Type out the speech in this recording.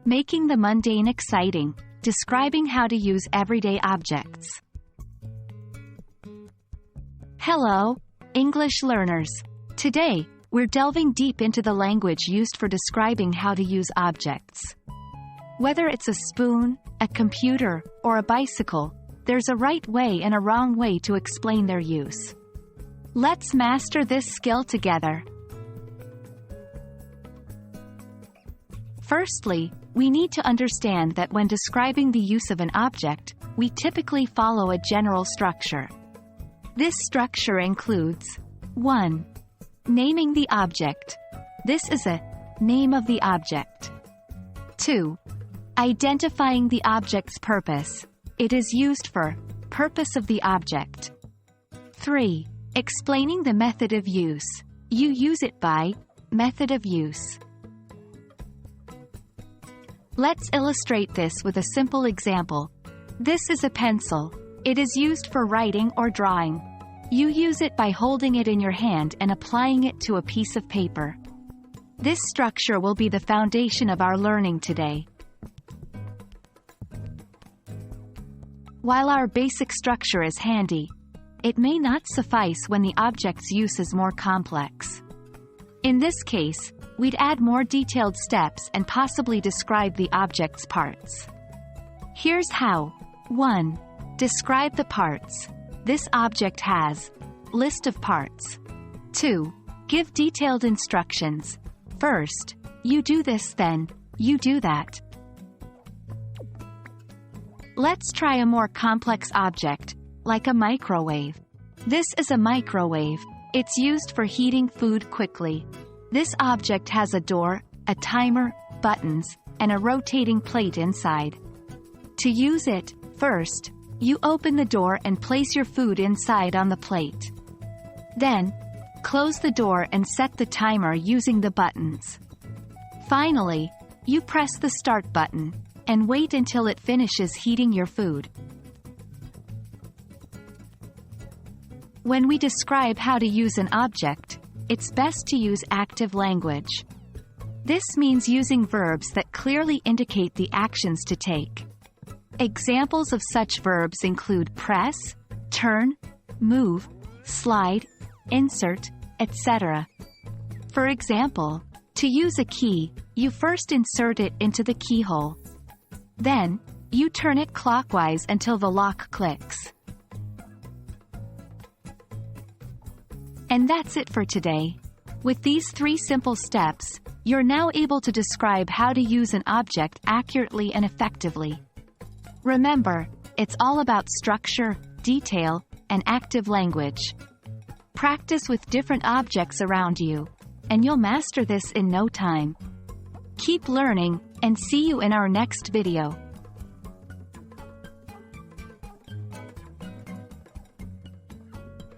Making the mundane exciting. Describing how to use everyday objects. Hello, English learners. Today, we're delving deep into the language used for describing how to use objects. Whether it's a spoon, a computer, or a bicycle, there's a right way and a wrong way to explain their use. Let's master this skill together. Firstly, we need to understand that when describing the use of an object, we typically follow a general structure. This structure includes 1. Naming the object. This is a name of the object. 2. Identifying the object's purpose. It is used for purpose of the object. 3. Explaining the method of use. You use it by method of use. Let's illustrate this with a simple example. This is a pencil. It is used for writing or drawing. You use it by holding it in your hand and applying it to a piece of paper. This structure will be the foundation of our learning today. While our basic structure is handy, it may not suffice when the object's use is more complex. In this case, we'd add more detailed steps and possibly describe the object's parts. Here's how. 1. Describe the parts. This object has list of parts. 2. Give detailed instructions. First, you do this, then you do that. Let's try a more complex object, like a microwave. This is a microwave. It's used for heating food quickly. This object has a door, a timer, buttons, and a rotating plate inside. To use it, first, you open the door and place your food inside on the plate. Then, close the door and set the timer using the buttons. Finally, you press the start button and wait until it finishes heating your food. When we describe how to use an object, it's best to use active language. This means using verbs that clearly indicate the actions to take. Examples of such verbs include press, turn, move, slide, insert, etc. For example, to use a key, you first insert it into the keyhole. Then, you turn it clockwise until the lock clicks. And that's it for today. With these 3 simple steps, you're now able to describe how to use an object accurately and effectively. Remember, it's all about structure, detail, and active language. Practice with different objects around you, and you'll master this in no time. Keep learning, and see you in our next video.